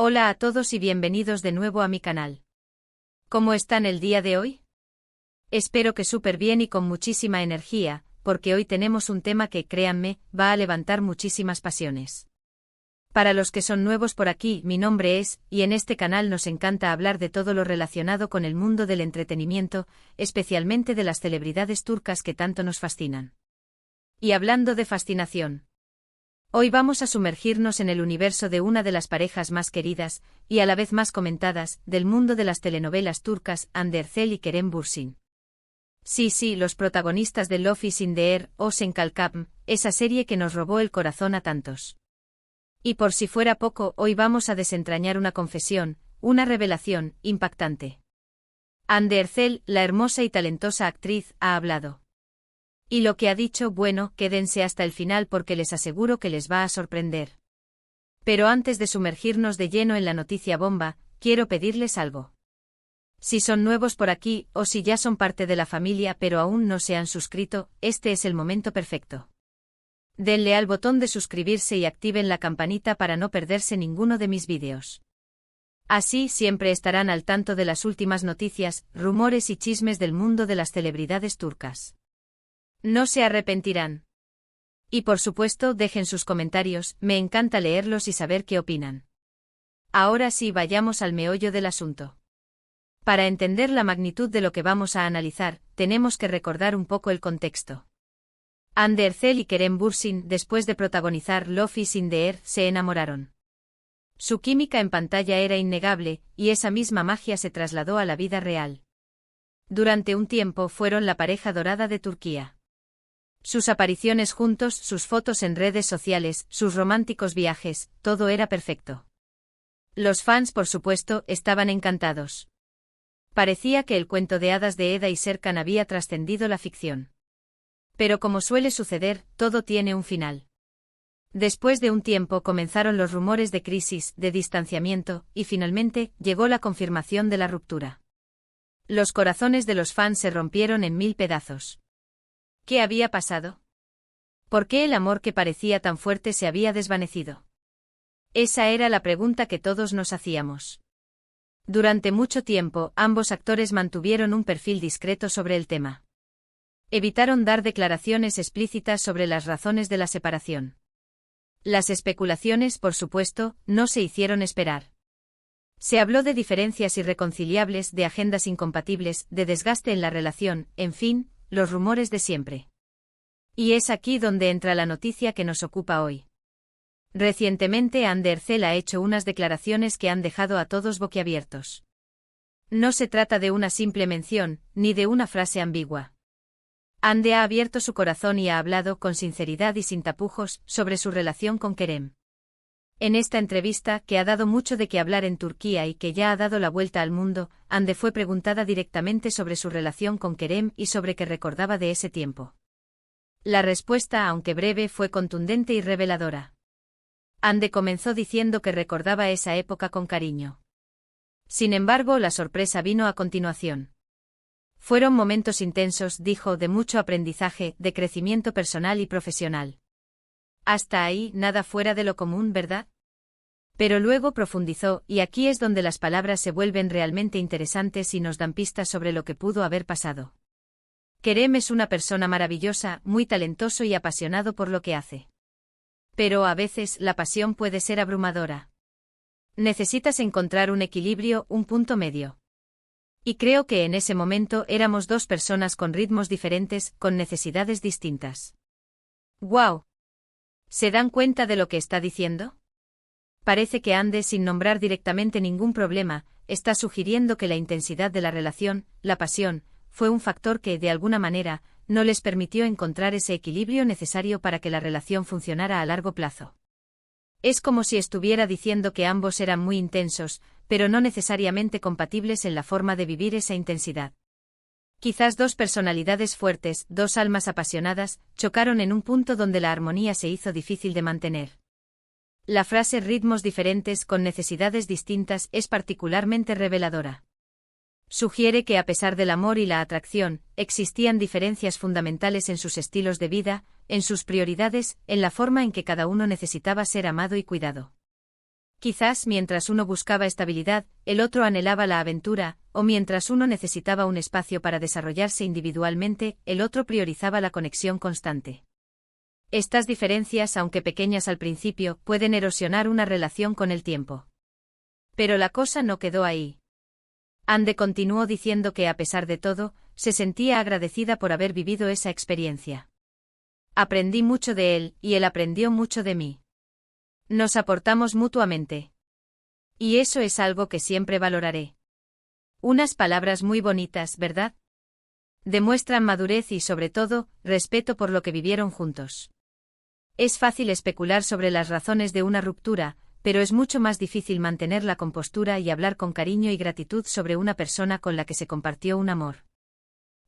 Hola a todos y bienvenidos de nuevo a mi canal. ¿Cómo están el día de hoy? Espero que súper bien y con muchísima energía, porque hoy tenemos un tema que, créanme, va a levantar muchísimas pasiones. Para los que son nuevos por aquí, mi nombre es, y en este canal nos encanta hablar de todo lo relacionado con el mundo del entretenimiento, especialmente de las celebridades turcas que tanto nos fascinan. Y hablando de fascinación, hoy vamos a sumergirnos en el universo de una de las parejas más queridas, y a la vez más comentadas, del mundo de las telenovelas turcas, Hande Erçel y Kerem Bürsin. Sí, los protagonistas de Love is in the Air o Sen Kalkam, esa serie que nos robó el corazón a tantos. Y por si fuera poco, hoy vamos a desentrañar una confesión, una revelación, impactante. Hande Erçel, la hermosa y talentosa actriz, ha hablado. Y lo que ha dicho, bueno, quédense hasta el final porque les aseguro que les va a sorprender. Pero antes de sumergirnos de lleno en la noticia bomba, quiero pedirles algo. Si son nuevos por aquí, o si ya son parte de la familia pero aún no se han suscrito, este es el momento perfecto. Denle al botón de suscribirse y activen la campanita para no perderse ninguno de mis vídeos. Así siempre estarán al tanto de las últimas noticias, rumores y chismes del mundo de las celebridades turcas. No se arrepentirán. Y por supuesto, dejen sus comentarios, me encanta leerlos y saber qué opinan. Ahora sí, vayamos al meollo del asunto. Para entender la magnitud de lo que vamos a analizar, tenemos que recordar un poco el contexto. Hande Erçel y Kerem Bürsin, después de protagonizar Love is in the Air, se enamoraron. Su química en pantalla era innegable, y esa misma magia se trasladó a la vida real. Durante un tiempo fueron la pareja dorada de Turquía. Sus apariciones juntos, sus fotos en redes sociales, sus románticos viajes, todo era perfecto. Los fans, por supuesto, estaban encantados. Parecía que el cuento de hadas de Eda y Serkan había trascendido la ficción. Pero como suele suceder, todo tiene un final. Después de un tiempo comenzaron los rumores de crisis, de distanciamiento, y finalmente, llegó la confirmación de la ruptura. Los corazones de los fans se rompieron en 1000 pedazos. ¿Qué había pasado? ¿Por qué el amor que parecía tan fuerte se había desvanecido? Esa era la pregunta que todos nos hacíamos. Durante mucho tiempo, ambos actores mantuvieron un perfil discreto sobre el tema. Evitaron dar declaraciones explícitas sobre las razones de la separación. Las especulaciones, por supuesto, no se hicieron esperar. Se habló de diferencias irreconciliables, de agendas incompatibles, de desgaste en la relación, en fin, los rumores de siempre. Y es aquí donde entra la noticia que nos ocupa hoy. Recientemente Hande Erçel ha hecho unas declaraciones que han dejado a todos boquiabiertos. No se trata de una simple mención, ni de una frase ambigua. Hande ha abierto su corazón y ha hablado con sinceridad y sin tapujos sobre su relación con Kerem. En esta entrevista, que ha dado mucho de qué hablar en Turquía y que ya ha dado la vuelta al mundo, Hande fue preguntada directamente sobre su relación con Kerem y sobre qué recordaba de ese tiempo. La respuesta, aunque breve, fue contundente y reveladora. Hande comenzó diciendo que recordaba esa época con cariño. Sin embargo, la sorpresa vino a continuación. Fueron momentos intensos, dijo, de mucho aprendizaje, de crecimiento personal y profesional. Hasta ahí, nada fuera de lo común, ¿verdad? Pero luego profundizó, y aquí es donde las palabras se vuelven realmente interesantes y nos dan pistas sobre lo que pudo haber pasado. Kerem es una persona maravillosa, muy talentoso y apasionado por lo que hace. Pero a veces la pasión puede ser abrumadora. Necesitas encontrar un equilibrio, un punto medio. Y creo que en ese momento éramos dos personas con ritmos diferentes, con necesidades distintas. ¡Guau! ¿Se dan cuenta de lo que está diciendo? Parece que Hande, sin nombrar directamente ningún problema, está sugiriendo que la intensidad de la relación, la pasión, fue un factor que, de alguna manera, no les permitió encontrar ese equilibrio necesario para que la relación funcionara a largo plazo. Es como si estuviera diciendo que ambos eran muy intensos, pero no necesariamente compatibles en la forma de vivir esa intensidad. Quizás dos personalidades fuertes, dos almas apasionadas, chocaron en un punto donde la armonía se hizo difícil de mantener. La frase ritmos diferentes con necesidades distintas es particularmente reveladora. Sugiere que a pesar del amor y la atracción, existían diferencias fundamentales en sus estilos de vida, en sus prioridades, en la forma en que cada uno necesitaba ser amado y cuidado. Quizás mientras uno buscaba estabilidad, el otro anhelaba la aventura, o mientras uno necesitaba un espacio para desarrollarse individualmente, el otro priorizaba la conexión constante. Estas diferencias, aunque pequeñas al principio, pueden erosionar una relación con el tiempo. Pero la cosa no quedó ahí. Ande continuó diciendo que a pesar de todo, se sentía agradecida por haber vivido esa experiencia. Aprendí mucho de él, y él aprendió mucho de mí. Nos aportamos mutuamente. Y eso es algo que siempre valoraré. Unas palabras muy bonitas, ¿verdad? Demuestran madurez y, sobre todo, respeto por lo que vivieron juntos. Es fácil especular sobre las razones de una ruptura, pero es mucho más difícil mantener la compostura y hablar con cariño y gratitud sobre una persona con la que se compartió un amor.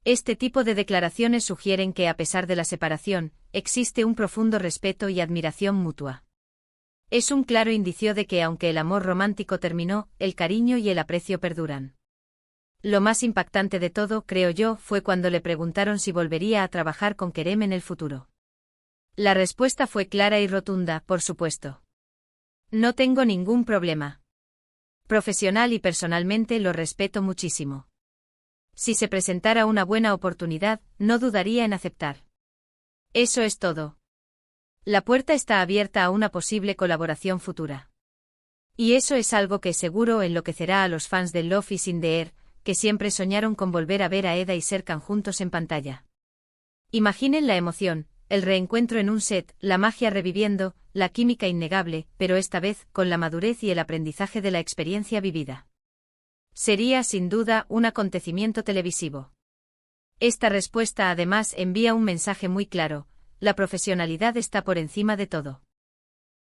Este tipo de declaraciones sugieren que, a pesar de la separación, existe un profundo respeto y admiración mutua. Es un claro indicio de que, aunque el amor romántico terminó, el cariño y el aprecio perduran. Lo más impactante de todo, creo yo, fue cuando le preguntaron si volvería a trabajar con Kerem en el futuro. La respuesta fue clara y rotunda, por supuesto. No tengo ningún problema. Profesional y personalmente lo respeto muchísimo. Si se presentara una buena oportunidad, no dudaría en aceptar. Eso es todo. La puerta está abierta a una posible colaboración futura. Y eso es algo que seguro enloquecerá a los fans de Love is in the Air, que siempre soñaron con volver a ver a Eda y Serkan juntos en pantalla. Imaginen la emoción, el reencuentro en un set, la magia reviviendo, la química innegable, pero esta vez, con la madurez y el aprendizaje de la experiencia vivida. Sería, sin duda, un acontecimiento televisivo. Esta respuesta además envía un mensaje muy claro: la profesionalidad está por encima de todo.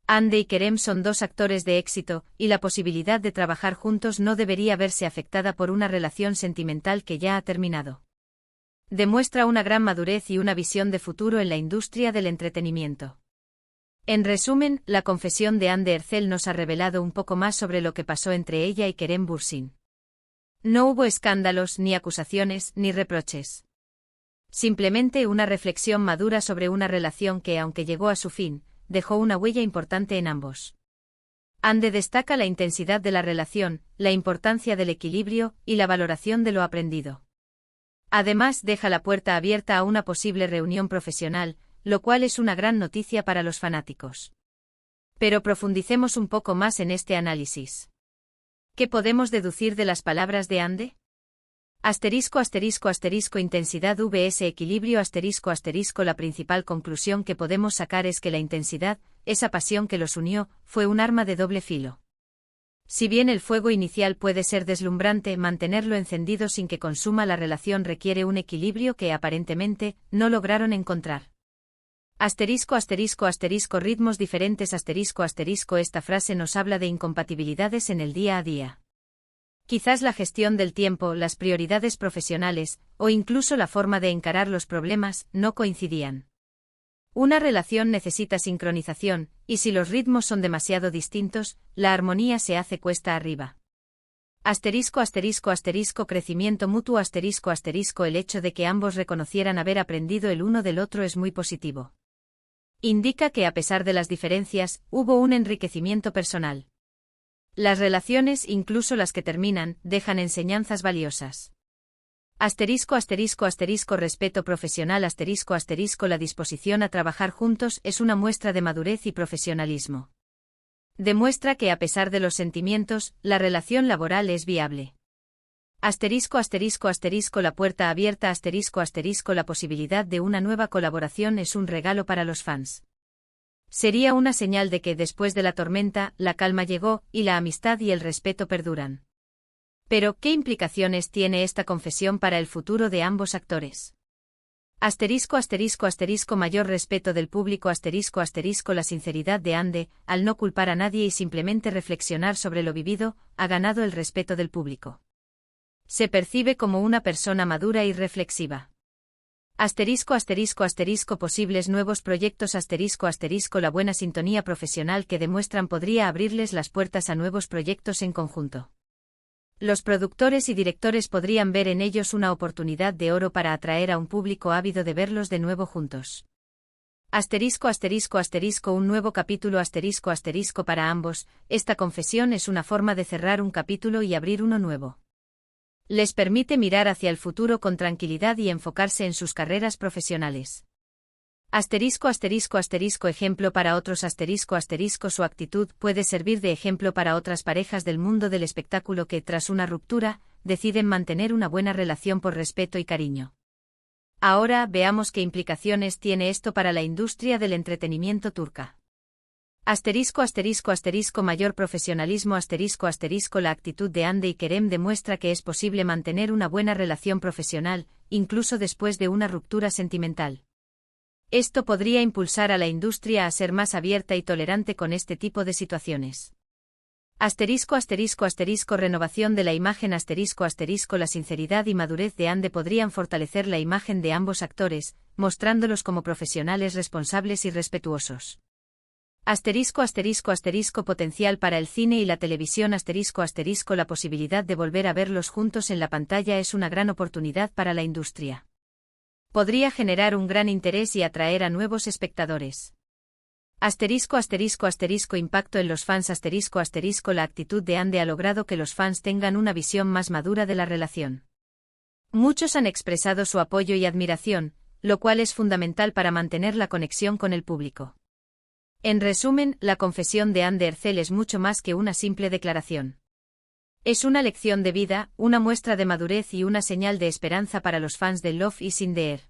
Ande y Kerem son dos actores de éxito, y la posibilidad de trabajar juntos no debería verse afectada por una relación sentimental que ya ha terminado. Demuestra una gran madurez y una visión de futuro en la industria del entretenimiento. En resumen, la confesión de Hande Erçel nos ha revelado un poco más sobre lo que pasó entre ella y Kerem Bürsin. No hubo escándalos, ni acusaciones, ni reproches. Simplemente una reflexión madura sobre una relación que, aunque llegó a su fin, dejó una huella importante en ambos. Hande destaca la intensidad de la relación, la importancia del equilibrio y la valoración de lo aprendido. Además, deja la puerta abierta a una posible reunión profesional, lo cual es una gran noticia para los fanáticos. Pero profundicemos un poco más en este análisis. ¿Qué podemos deducir de las palabras de Hande? Intensidad vs equilibrio La principal conclusión que podemos sacar es que la intensidad, esa pasión que los unió, fue un arma de doble filo. Si bien el fuego inicial puede ser deslumbrante, mantenerlo encendido sin que consuma la relación requiere un equilibrio que aparentemente no lograron encontrar. Ritmos diferentes Esta frase nos habla de incompatibilidades en el día a día. Quizás la gestión del tiempo, las prioridades profesionales, o incluso la forma de encarar los problemas, no coincidían. Una relación necesita sincronización, y si los ritmos son demasiado distintos, la armonía se hace cuesta arriba. Crecimiento mutuo El hecho de que ambos reconocieran haber aprendido el uno del otro es muy positivo. Indica que a pesar de las diferencias, hubo un enriquecimiento personal. Las relaciones, incluso las que terminan, dejan enseñanzas valiosas. Respeto profesional La disposición a trabajar juntos es una muestra de madurez y profesionalismo. Demuestra que a pesar de los sentimientos, la relación laboral es viable. La puerta abierta La posibilidad de una nueva colaboración es un regalo para los fans. Sería una señal de que, después de la tormenta, la calma llegó, y la amistad y el respeto perduran. Pero, ¿qué implicaciones tiene esta confesión para el futuro de ambos actores? Mayor respeto del público La sinceridad de Hande, al no culpar a nadie y simplemente reflexionar sobre lo vivido, ha ganado el respeto del público. Se percibe como una persona madura y reflexiva. Posibles nuevos proyectos La buena sintonía profesional que demuestran podría abrirles las puertas a nuevos proyectos en conjunto. Los productores y directores podrían ver en ellos una oportunidad de oro para atraer a un público ávido de verlos de nuevo juntos. Un nuevo capítulo para ambos, esta confesión es una forma de cerrar un capítulo y abrir uno nuevo. Les permite mirar hacia el futuro con tranquilidad y enfocarse en sus carreras profesionales. Ejemplo para otros su actitud puede servir de ejemplo para otras parejas del mundo del espectáculo que, tras una ruptura, deciden mantener una buena relación por respeto y cariño. Ahora veamos qué implicaciones tiene esto para la industria del entretenimiento turca. Mayor profesionalismo. La actitud de Hande y Kerem demuestra que es posible mantener una buena relación profesional, incluso después de una ruptura sentimental. Esto podría impulsar a la industria a ser más abierta y tolerante con este tipo de situaciones. Renovación de la imagen. La sinceridad y madurez de Hande podrían fortalecer la imagen de ambos actores, mostrándolos como profesionales responsables y respetuosos. Potencial para el cine y la televisión. La posibilidad de volver a verlos juntos en la pantalla es una gran oportunidad para la industria. Podría generar un gran interés y atraer a nuevos espectadores. Impacto en los fans. La actitud de Hande ha logrado que los fans tengan una visión más madura de la relación. Muchos han expresado su apoyo y admiración, lo cual es fundamental para mantener la conexión con el público. En resumen, la confesión de Hande Erçel es mucho más que una simple declaración. Es una lección de vida, una muestra de madurez y una señal de esperanza para los fans de Love is in the Air.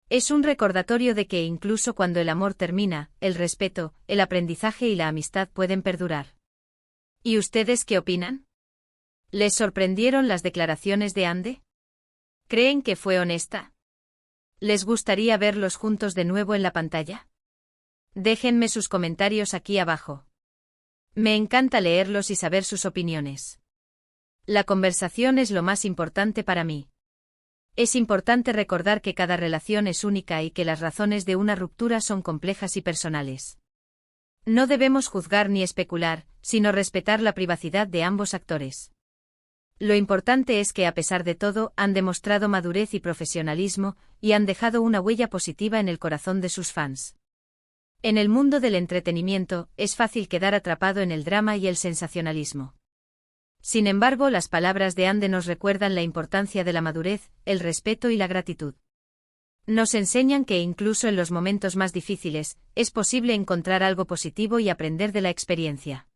Es un recordatorio de que incluso cuando el amor termina, el respeto, el aprendizaje y la amistad pueden perdurar. ¿Y ustedes qué opinan? ¿Les sorprendieron las declaraciones de Hande? ¿Creen que fue honesta? ¿Les gustaría verlos juntos de nuevo en la pantalla? Déjenme sus comentarios aquí abajo. Me encanta leerlos y saber sus opiniones. La conversación es lo más importante para mí. Es importante recordar que cada relación es única y que las razones de una ruptura son complejas y personales. No debemos juzgar ni especular, sino respetar la privacidad de ambos actores. Lo importante es que a pesar de todo han demostrado madurez y profesionalismo, y han dejado una huella positiva en el corazón de sus fans. En el mundo del entretenimiento, es fácil quedar atrapado en el drama y el sensacionalismo. Sin embargo, las palabras de Hande nos recuerdan la importancia de la madurez, el respeto y la gratitud. Nos enseñan que incluso en los momentos más difíciles, es posible encontrar algo positivo y aprender de la experiencia.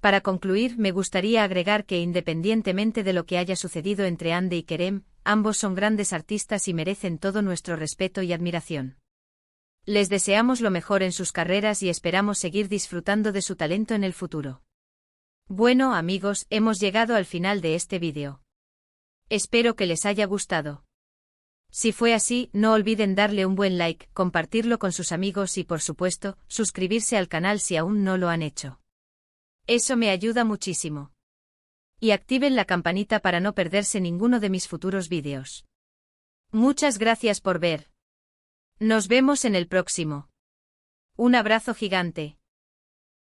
Para concluir, me gustaría agregar que independientemente de lo que haya sucedido entre Hande y Kerem, ambos son grandes artistas y merecen todo nuestro respeto y admiración. Les deseamos lo mejor en sus carreras y esperamos seguir disfrutando de su talento en el futuro. Bueno amigos, hemos llegado al final de este vídeo. Espero que les haya gustado. Si fue así, no olviden darle un buen like, compartirlo con sus amigos y por supuesto, suscribirse al canal si aún no lo han hecho. Eso me ayuda muchísimo. Y activen la campanita para no perderse ninguno de mis futuros vídeos. Muchas gracias por ver. Nos vemos en el próximo. Un abrazo gigante.